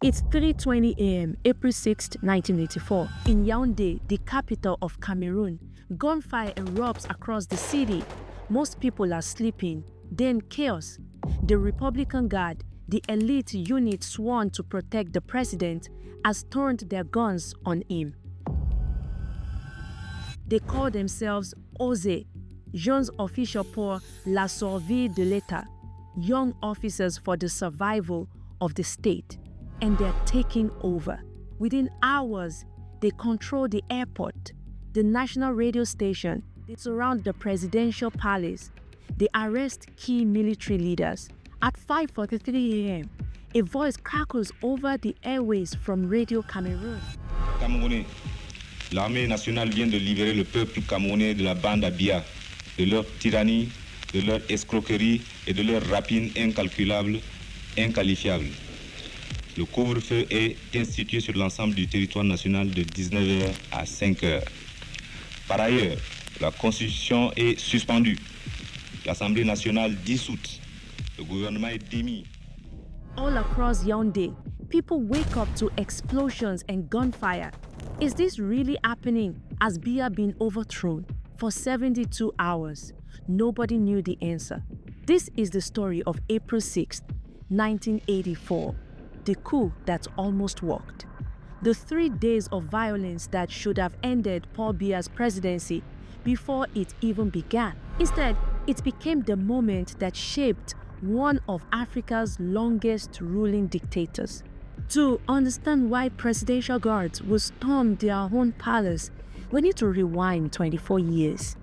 It's 3:20 a.m., April 6, 1984. In Yaoundé, the capital of Cameroon, gunfire erupts across the city. Most people are sleeping. Then chaos. The Republican Guard, the elite unit sworn to protect the president, has turned their guns on him. They call themselves OZE, Jeunes Officiers pour la Survie de l'État, young officers for the survival of the state. And they're taking over. Within hours, they control the airport, the national radio station, they surround the presidential palace, they arrest key military leaders. At 5:43 a.m., a voice crackles over the airways from Radio Cameroon. Camerounais, l'armée nationale vient de libérer le peuple camerounais de la bande à Biya, de leur tyrannie, de leur escroquerie et de leur rapine incalculable, inqualifiable. Le couvre-feu est institué sur l'ensemble du territoire national de 19h à 5h. Par ailleurs, la Constitution est suspendue. L'Assemblée nationale dissoute. Le gouvernement est démis. All across Yaoundé, people wake up to explosions and gunfire. Is this really happening? Has Biya been overthrown? For 72 hours, nobody knew the answer. This is the story of April 6, 1984. The coup that almost worked. The 3 days of violence that should have ended Paul Biya's presidency before it even began. Instead, it became the moment that shaped one of Africa's longest ruling dictators. To understand why presidential guards would storm their own palace, we need to rewind 24 years.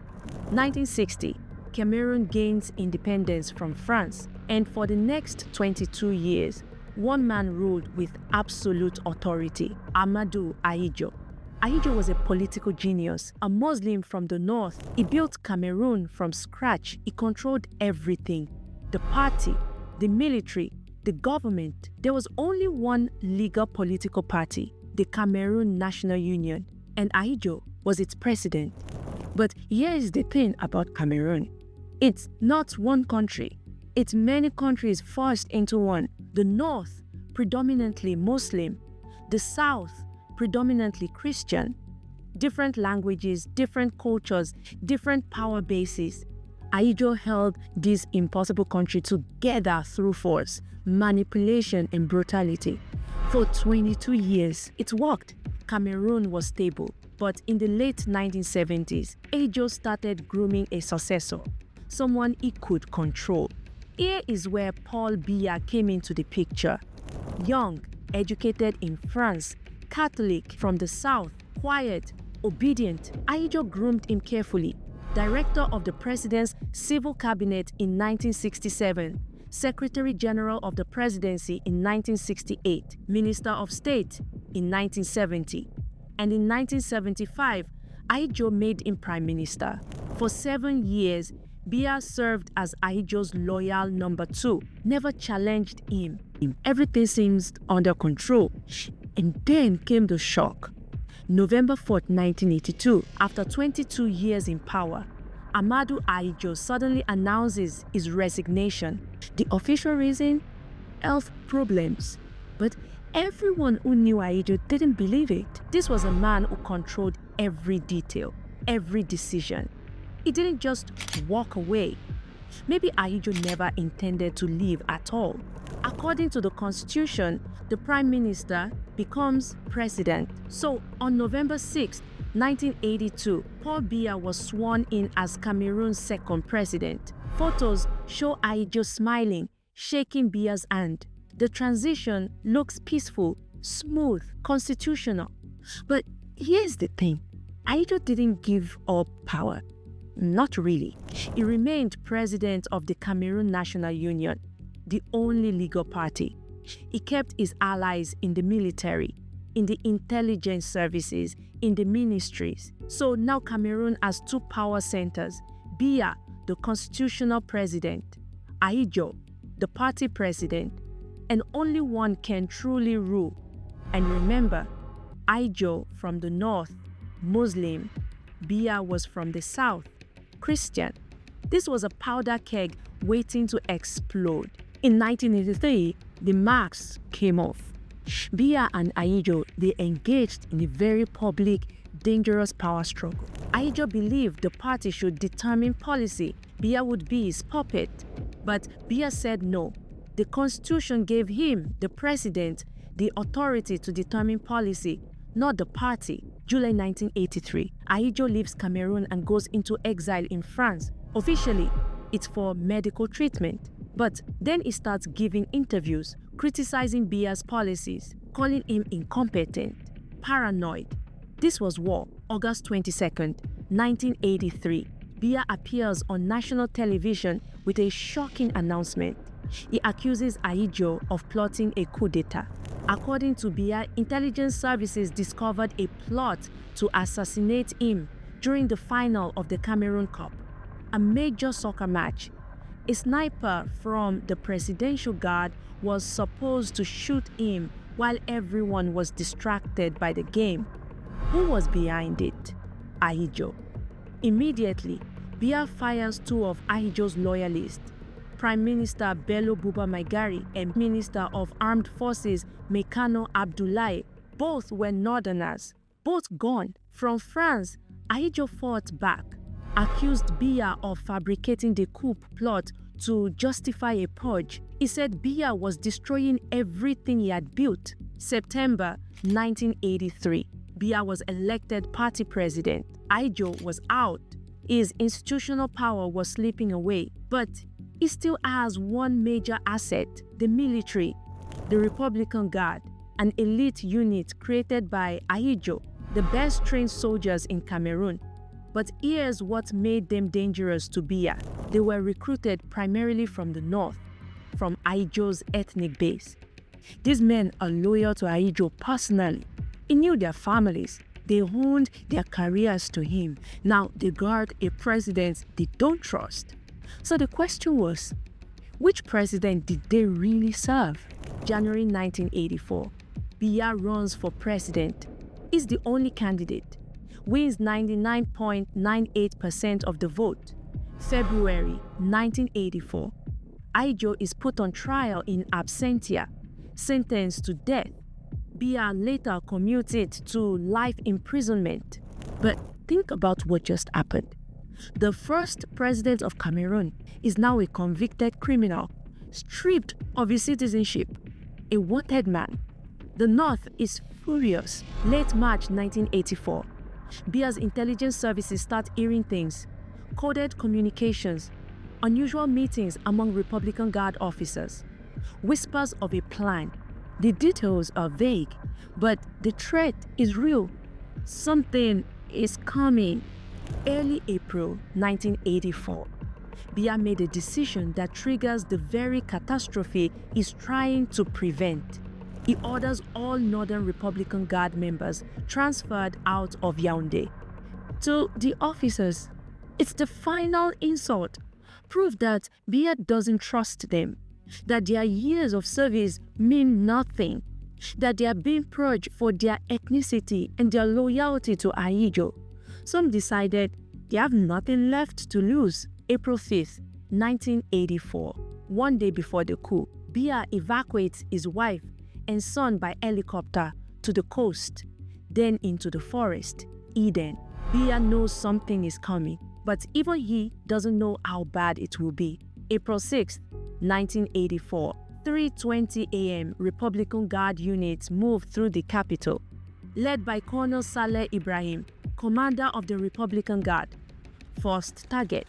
1960, Cameroon gains independence from France, and for the next 22 years, one man ruled with absolute authority, Ahmadou Ahidjo. Ahidjo was a political genius, a Muslim from the north. He built Cameroon from scratch. He controlled everything: the party, the military, the government. There was only one legal political party, the Cameroon National Union, and Ahidjo was its president. But here is the thing about Cameroon. It's not one country. It's many countries forced into one. The north, predominantly Muslim. The south, predominantly Christian. Different languages, different cultures, different power bases. Ahidjo held this impossible country together through force, manipulation, and brutality. For 22 years, it worked. Cameroon was stable. But in the late 1970s, Ahidjo started grooming a successor, someone he could control. Here is where Paul Biya came into the picture. Young, educated in France, Catholic from the south, quiet, obedient, Ahidjo groomed him carefully. Director of the president's civil cabinet in 1967, Secretary General of the presidency in 1968, Minister of State in 1970. And in 1975, Ahidjo made him Prime Minister. For 7 years, Biya served as Ahidjo's loyal number 2, never challenged him. Everything seems under control. And then came the shock. November 4, 1982, after 22 years in power, Ahmadou Ahidjo suddenly announces his resignation. The official reason? Health problems. But everyone who knew Ahidjo didn't believe it. This was a man who controlled every detail, every decision. He didn't just walk away. Maybe Ahidjo never intended to leave at all. According to the Constitution, the Prime Minister becomes President. So on November 6, 1982, Paul Biya was sworn in as Cameroon's second president. Photos show Ahidjo smiling, shaking Biya's hand. The transition looks peaceful, smooth, constitutional. But here's the thing. Ahidjo didn't give up power. Not really. He remained president of the Cameroon National Union, the only legal party. He kept his allies in the military, in the intelligence services, in the ministries. So now Cameroon has 2 power centers: Biya, the constitutional president; Ahidjo, the party president. And only one can truly rule. And remember, Ahidjo from the north, Muslim; Biya was from the south, Christian. This was a powder keg waiting to explode. In 1983, the masks came off. Biya and Ahidjo, they engaged in a very public, dangerous power struggle. Ahidjo believed the party should determine policy. Biya would be his puppet. But Biya said no. The constitution gave him, the president, the authority to determine policy, not the party. July 1983, Ahidjo leaves Cameroon and goes into exile in France. Officially, it's for medical treatment. But then he starts giving interviews, criticizing Biya's policies, calling him incompetent, paranoid. This was war, August 22nd, 1983. Biya appears on national television with a shocking announcement. He accuses Ahidjo of plotting a coup d'etat. According to Biya, intelligence services discovered a plot to assassinate him during the final of the Cameroon Cup, a major soccer match. A sniper from the presidential guard was supposed to shoot him while everyone was distracted by the game. Who was behind it? Ahidjo. Immediately, Biya fires two of Ahidjo's loyalists, Prime Minister Bello Buba Maigari and Minister of Armed Forces Mekano Abdoulaye. Both were northerners, both gone. From France, Ahidjo fought back, accused Biya of fabricating the coup plot to justify a purge. He said Biya was destroying everything he had built. September 1983, Biya was elected party president. Ahidjo was out. His institutional power was slipping away, but he still has one major asset, the military, the Republican Guard, an elite unit created by Ahidjo, the best trained soldiers in Cameroon. But here's what made them dangerous to Biya. They were recruited primarily from the north, from Ahidjo's ethnic base. These men are loyal to Ahidjo personally. He knew their families. They owned their careers to him. Now they guard a president they don't trust. So the question was, which president did they really serve? January 1984, Biya runs for president. He's the only candidate. Wins 99.98% of the vote. February 1984, Ahidjo is put on trial in absentia, sentenced to death. Biya later commuted to life imprisonment. But think about what just happened. The first president of Cameroon is now a convicted criminal, stripped of his citizenship, a wanted man. The North is furious. Late March 1984, Biya's intelligence services start hearing things, coded communications, unusual meetings among Republican Guard officers, whispers of a plan. The details are vague, but the threat is real. Something is coming. Early April 1984, Biya made a decision that triggers the very catastrophe he's trying to prevent. He orders all Northern Republican Guard members transferred out of Yaoundé. To the officers, it's the final insult, proof that Biya doesn't trust them, that their years of service mean nothing, that they are being purged for their ethnicity and their loyalty to Ahidjo. Some decided they have nothing left to lose. April 5th, 1984, one day before the coup, Biya evacuates his wife and son by helicopter to the coast, then into the forest, Eden. Biya knows something is coming, but even he doesn't know how bad it will be. April 6th, 1984, 3:20 a.m., Republican Guard units move through the capital, led by Colonel Saleh Ibrahim, commander of the Republican Guard. First target,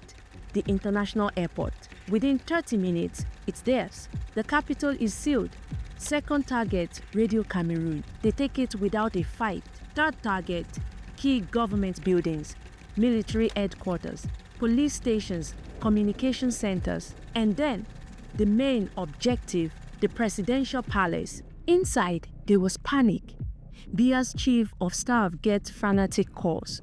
the international airport. Within 30 minutes, it's theirs. The capital is sealed. Second target, Radio Cameroon. They take it without a fight. Third target, key government buildings, military headquarters, police stations, communication centers, and then the main objective, the presidential palace. Inside, there was panic. Biya's chief of staff gets frantic calls.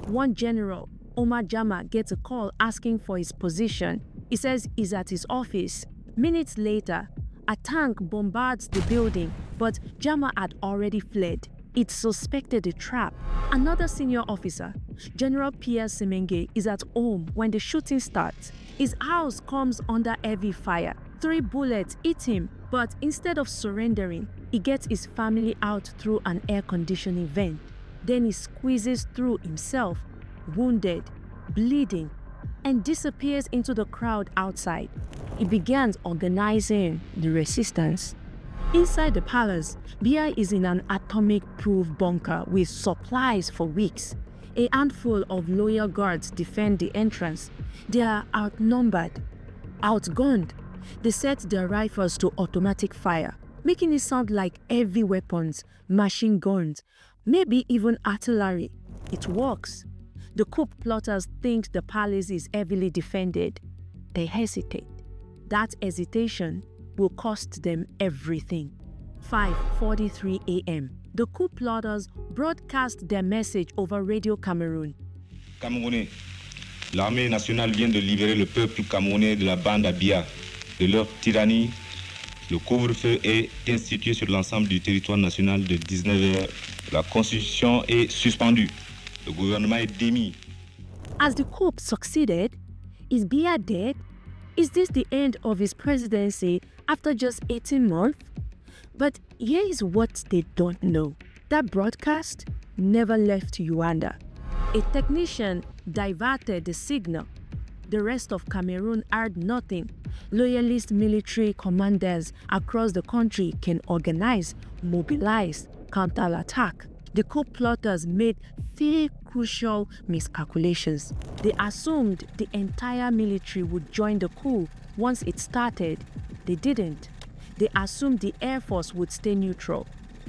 One general, Omar Jama, gets a call asking for his position. He says he's at his office. Minutes later, a tank bombards the building, but Jama had already fled. It suspected a trap. Another senior officer, General Pierre Semenge, is at home when the shooting starts. His house comes under heavy fire. 3 bullets hit him, But instead of surrendering, he gets his family out through an air conditioning vent. Then he squeezes through himself, wounded, bleeding, and disappears into the crowd outside. He begins organizing the resistance. Inside the palace, Biya is in an atomic-proof bunker with supplies for weeks. A handful of loyal guards defend the entrance. They are outnumbered, outgunned. They set their rifles to automatic fire, making it sound like heavy weapons, machine guns, maybe even artillery. It works. The coup plotters think the palace is heavily defended. They hesitate. That hesitation will cost them everything. 5:43 a.m. The coup plotters broadcast their message over Radio Cameroon. Camerounais, l'armée nationale vient de libérer le peuple camerounais de la bande à Biya, de leur tyrannie. Le couvre-feu est institué sur l'ensemble du territoire national de 19h. La constitution est suspendue. Le gouvernement est démis. As the coup succeeded, is Biya dead? Is this the end of his presidency after just 18 months? But here is what they don't know. That broadcast never left Yaoundé. A technician diverted the signal. The rest of Cameroon heard nothing. Loyalist military commanders across the country can organize, mobilize, counterattack. The coup plotters made 3 crucial miscalculations. They assumed the entire military would join the coup once it started. They didn't. They assumed the Air Force would stay neutral.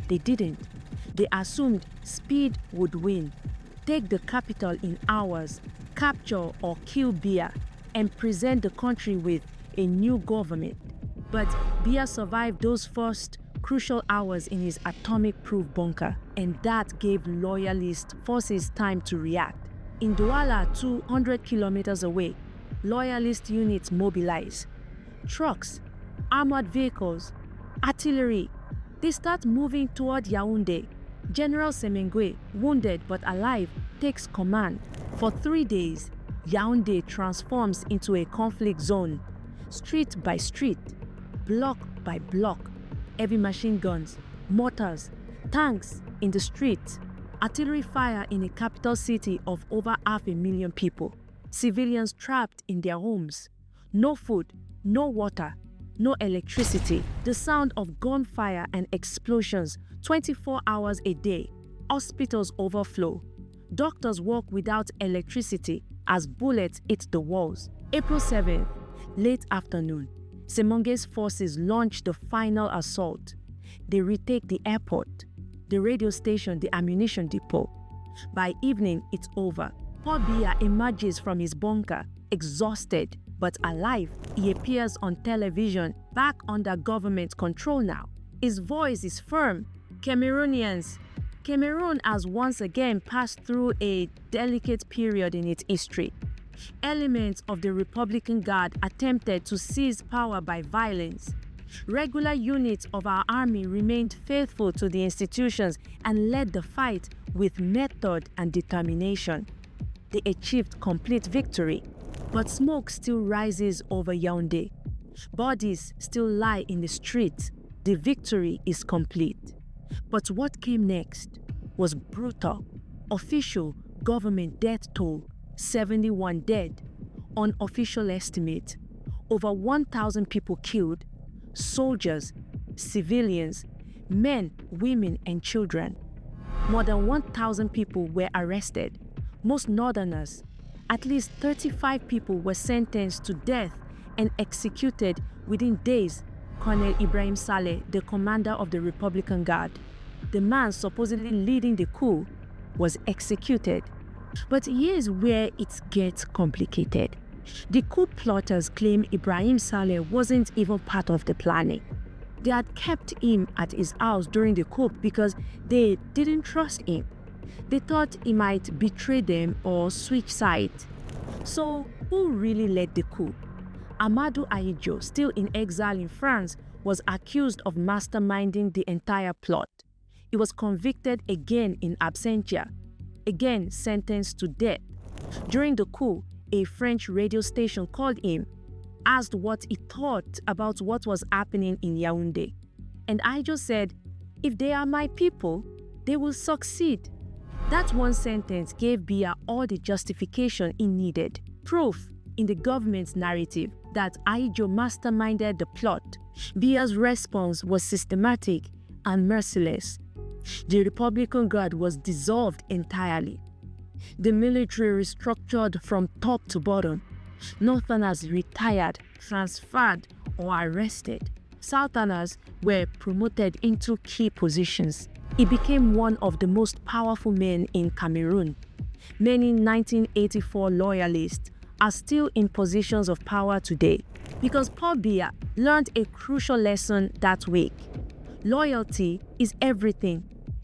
They didn't. They assumed speed would win, take the capital in hours, capture or kill Biya, and present the country with a new government. But Biya survived those first crucial hours in his atomic-proof bunker, and that gave loyalist forces time to react. In Douala, 200 kilometers away, loyalist units mobilize. Trucks, armored vehicles, artillery. They start moving toward Yaoundé. General Semengwe, wounded but alive, takes command. For 3 days, Yaoundé transforms into a conflict zone. Street by street, block by block, heavy machine guns, mortars, tanks in the streets, artillery fire in a capital city of over 500,000 people, civilians trapped in their homes, no food, no water, no electricity, the sound of gunfire and explosions 24 hours a day, hospitals overflow, doctors work without electricity as bullets hit the walls. April 7th, late afternoon, Semenge's forces launch the final assault. They retake the airport, the radio station, the ammunition depot. By evening, it's over. Paul Biya emerges from his bunker, exhausted but alive. He appears on television, back under government control now. His voice is firm. Cameroonians, Cameroon has once again passed through a delicate period in its history. Elements of the Republican Guard attempted to seize power by violence. Regular units of our army remained faithful to the institutions and led the fight with method and determination. They achieved complete victory, but smoke still rises over Yaoundé. Bodies still lie in the streets. The victory is complete. But what came next was brutal. Official government death toll, 71 dead. Unofficial estimate, over 1,000 people killed, soldiers, civilians, men, women, and children. More than 1,000 people were arrested, most northerners. At least 35 people were sentenced to death and executed within days. Colonel Ibrahim Saleh, the commander of the Republican Guard, the man supposedly leading the coup, was executed. But here's where it gets complicated. The coup plotters claim Ibrahim Saleh wasn't even part of the planning. They had kept him at his house during the coup because they didn't trust him. They thought he might betray them or switch sides. So, who really led the coup? Ahmadou Ahidjo, still in exile in France, was accused of masterminding the entire plot. He was convicted again in absentia, again sentenced to death. During the coup, a French radio station called him. asked what he thought about what was happening in Yaoundé. And Ahidjo said, "If they are my people, they will succeed." That one sentence gave Biya all the justification he needed, proof in the government's narrative that Ahidjo masterminded the plot. Biya's response was systematic and merciless. The Republican Guard was dissolved entirely. The military restructured from top to bottom. Northerners retired, transferred, or arrested. Southerners were promoted into key positions. He became one of the most powerful men in Cameroon. Many 1984 loyalists are still in positions of power today because Paul Biya learned a crucial lesson that week. Loyalty is everything,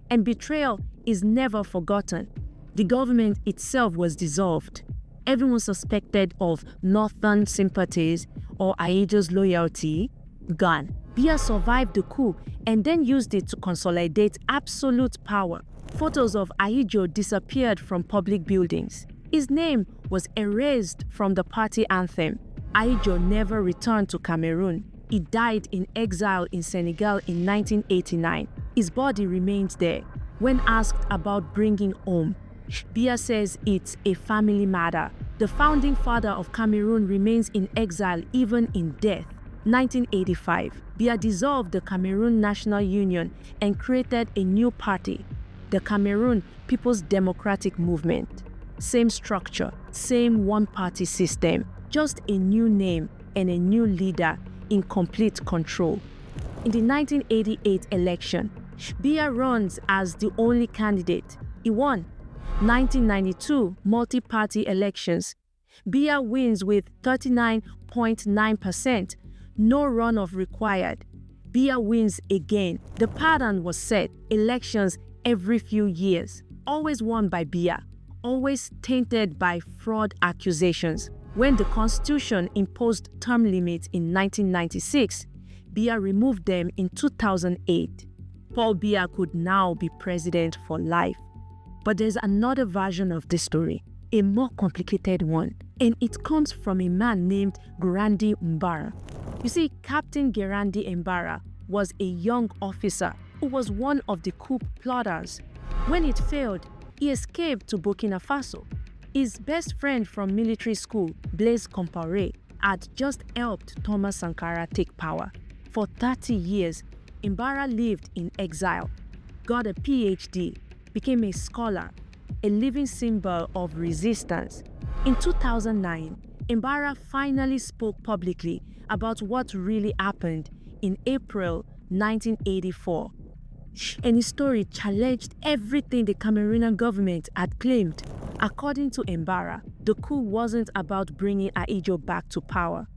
and betrayal is never forgotten. The government itself was dissolved. Everyone suspected of Northern sympathies or Ahidjo's loyalty gone. Biya survived the coup and then used it to consolidate absolute power. Photos of Ahidjo disappeared from public buildings. His name was erased from the party anthem. Ahidjo never returned to Cameroon. He died in exile in Senegal in 1989. His body remains there. When asked about bringing home, Biya says it's a family matter. The founding father of Cameroon remains in exile even in death. 1985, Biya dissolved the Cameroon National Union and created a new party, the Cameroon People's Democratic Movement. Same structure, same one-party system, just a new name and a new leader in complete control. In the 1988 election, Biya runs as the only candidate. He won. 1992 multi-party elections. Biya wins with 39.9%. No runoff required. Biya wins again. The pattern was set. Elections every few years. Always won by Biya. Always tainted by fraud accusations. When the Constitution imposed term limits in 1996, Biya removed them in 2008. Paul Biya could now be president for life. But there's another version of this story, a more complicated one, and it comes from a man named Gerandi Mbara. You see, Captain Gerandi Mbara was a young officer who was one of the coup plotters. When it failed, he escaped to Burkina Faso. His best friend from military school, Blaise Compaoré, had just helped Thomas Sankara take power. For 30 years, Mbara lived in exile, got a PhD, became a scholar, a living symbol of resistance. In 2009, Mbara finally spoke publicly about what really happened in April 1984. And his story challenged everything the Cameroonian government had claimed. According to Mbara, the coup wasn't about bringing Ahidjo back to power.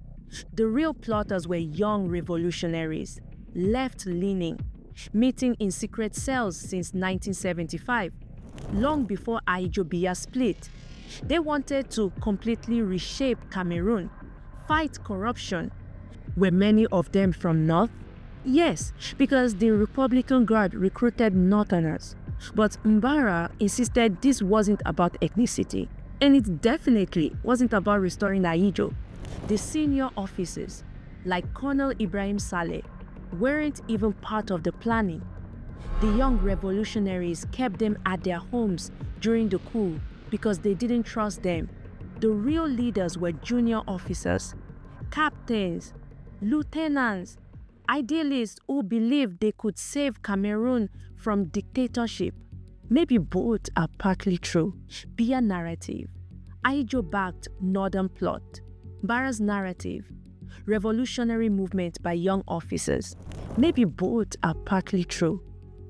The real plotters were young revolutionaries, left-leaning, meeting in secret cells since 1975, long before Ahidjo Biya split. They wanted to completely reshape Cameroon, fight corruption. Were many of them from North? Yes, because the Republican Guard recruited Northerners. But Mbara insisted this wasn't about ethnicity, and it definitely wasn't about restoring Ahidjo. The senior officers, like Colonel Ibrahim Saleh, weren't even part of the planning. The young revolutionaries kept them at their homes during the coup because they didn't trust them. The real leaders were junior officers, captains, lieutenants, idealists who believed they could save Cameroon from dictatorship. Maybe both are partly true. Biya narrative, Ahidjo backed northern plot. Mbara's narrative, revolutionary movement by young officers. Maybe both are partly true.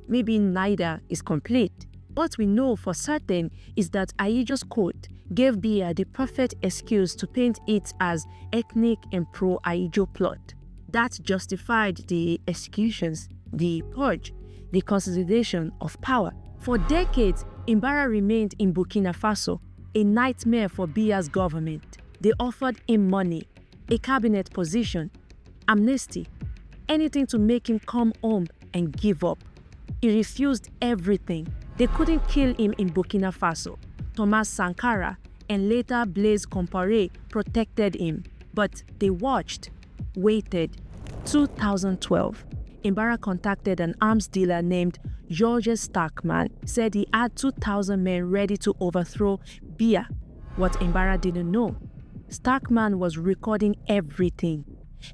Maybe neither is complete. What we know for certain is that Ahidjo's quote gave Biya the perfect excuse to paint it as ethnic and pro-Ahidjo plot. That justified the executions, the purge, the consolidation of power. For decades, Mbara remained in Burkina Faso, a nightmare for Biya's government. They offered him money, a cabinet position, amnesty, anything to make him come home and give up. He refused everything. They couldn't kill him in Burkina Faso. Thomas Sankara and later Blaise Compaoré protected him. But they watched, waited. 2012, Mbara contacted an arms dealer named Georges Starkman, said he had 2,000 men ready to overthrow Biya. What Mbara didn't know, Starkman was recording everything,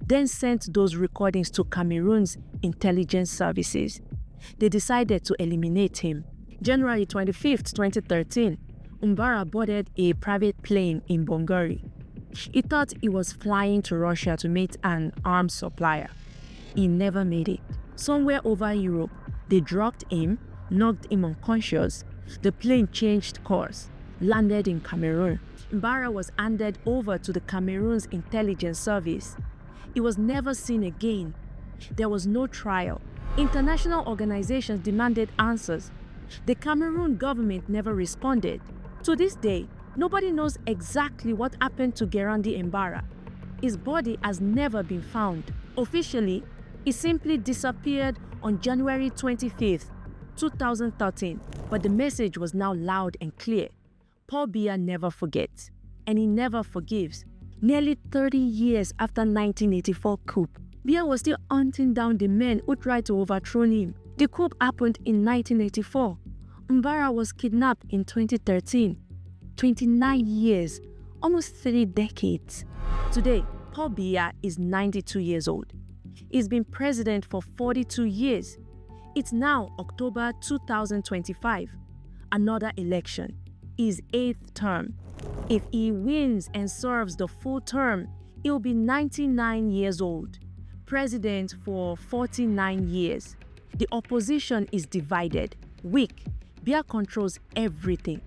then sent those recordings to Cameroon's intelligence services. They decided to eliminate him. January 25, 2013, Mbara boarded a private plane in Bongori. He thought he was flying to Russia to meet an arms supplier. He never made it. Somewhere over Europe, they dropped him, knocked him unconscious. The plane changed course, landed in Cameroon. Mbara was handed over to the Cameroon's intelligence service. He was never seen again. There was no trial. International organizations demanded answers. The Cameroon government never responded. To this day, nobody knows exactly what happened to Gerandi Mbara. His body has never been found. Officially, he simply disappeared on January 25, 2013, but the message was now loud and clear. Paul Biya never forgets, and he never forgives. Nearly 30 years after 1984 coup, Biya was still hunting down the men who tried to overthrow him. The coup happened in 1984. Mbara was kidnapped in 2013. 29 years, almost 3 decades. Today, Paul Biya is 92 years old. He's been president for 42 years. It's now October 2025. Another election. His 8th term. If he wins and serves the full term, he'll be 99 years old. President for 49 years. The opposition is divided, weak. Biya controls everything.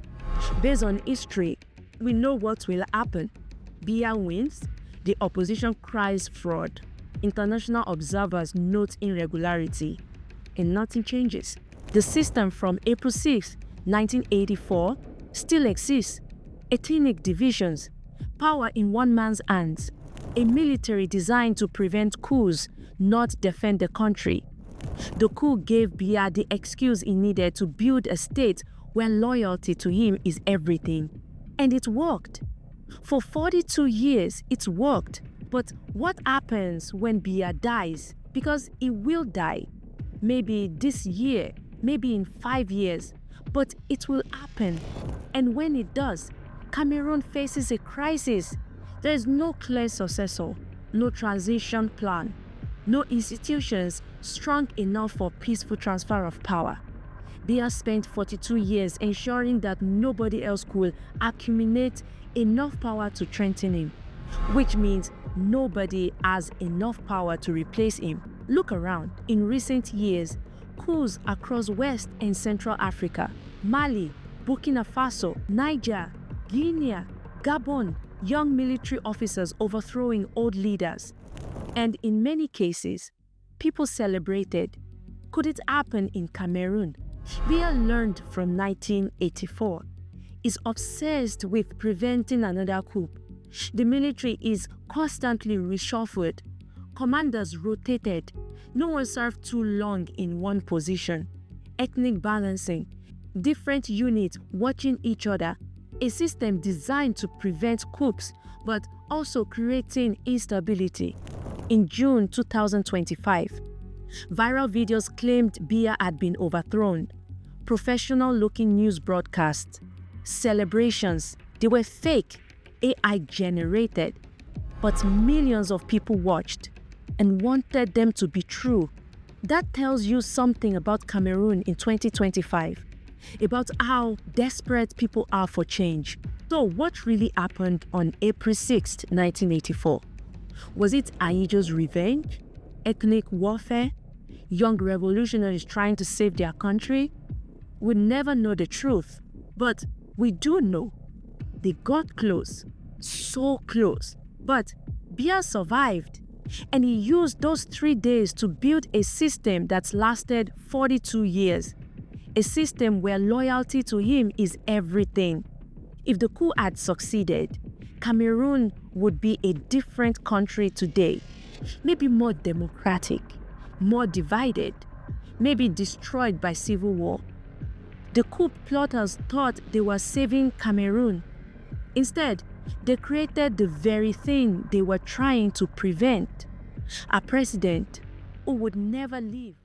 Based on history, we know what will happen. Biya wins, the opposition cries fraud. International observers note irregularity, and nothing changes. The system from April 6, 1984 still exists. Ethnic divisions, power in one man's hands, a military designed to prevent coups, not defend the country. The coup gave Biya the excuse he needed to build a state where loyalty to him is everything. And it worked. For 42 years, it's worked. But what happens when Biya dies? Because he will die. Maybe this year, maybe in 5 years, but it will happen. And when it does, Cameroon faces a crisis. There is no clear successor, no transition plan, no institutions strong enough for peaceful transfer of power. Biya spent 42 years ensuring that nobody else could accumulate enough power to strengthen him, which means nobody has enough power to replace him. Look around. In recent years, coups across West and Central Africa, Mali, Burkina Faso, Niger, Guinea, Gabon, young military officers overthrowing old leaders. And in many cases, people celebrated. Could it happen in Cameroon? Biya learned from 1984. Is obsessed with preventing another coup. The military is constantly reshuffled. Commanders rotated. No one served too long in one position. Ethnic balancing. Different units watching each other. A system designed to prevent coups, but also creating instability. In June 2025, viral videos claimed Biya had been overthrown. Professional-looking news broadcasts. Celebrations. They were fake, AI-generated. But millions of people watched and wanted them to be true. That tells you something about Cameroon in 2025, about how desperate people are for change. So what really happened on April 6, 1984? Was it Ahidjo's revenge? Ethnic warfare? Young revolutionaries trying to save their country? We'll never know the truth, but we do know they got close, so close. But Biya survived, and he used those 3 days to build a system that's lasted 42 years. A system where loyalty to him is everything. If the coup had succeeded, Cameroon would be a different country today. Maybe more democratic, more divided, maybe destroyed by civil war. The coup plotters thought they were saving Cameroon. Instead, They created the very thing they were trying to prevent. A president who would never leave.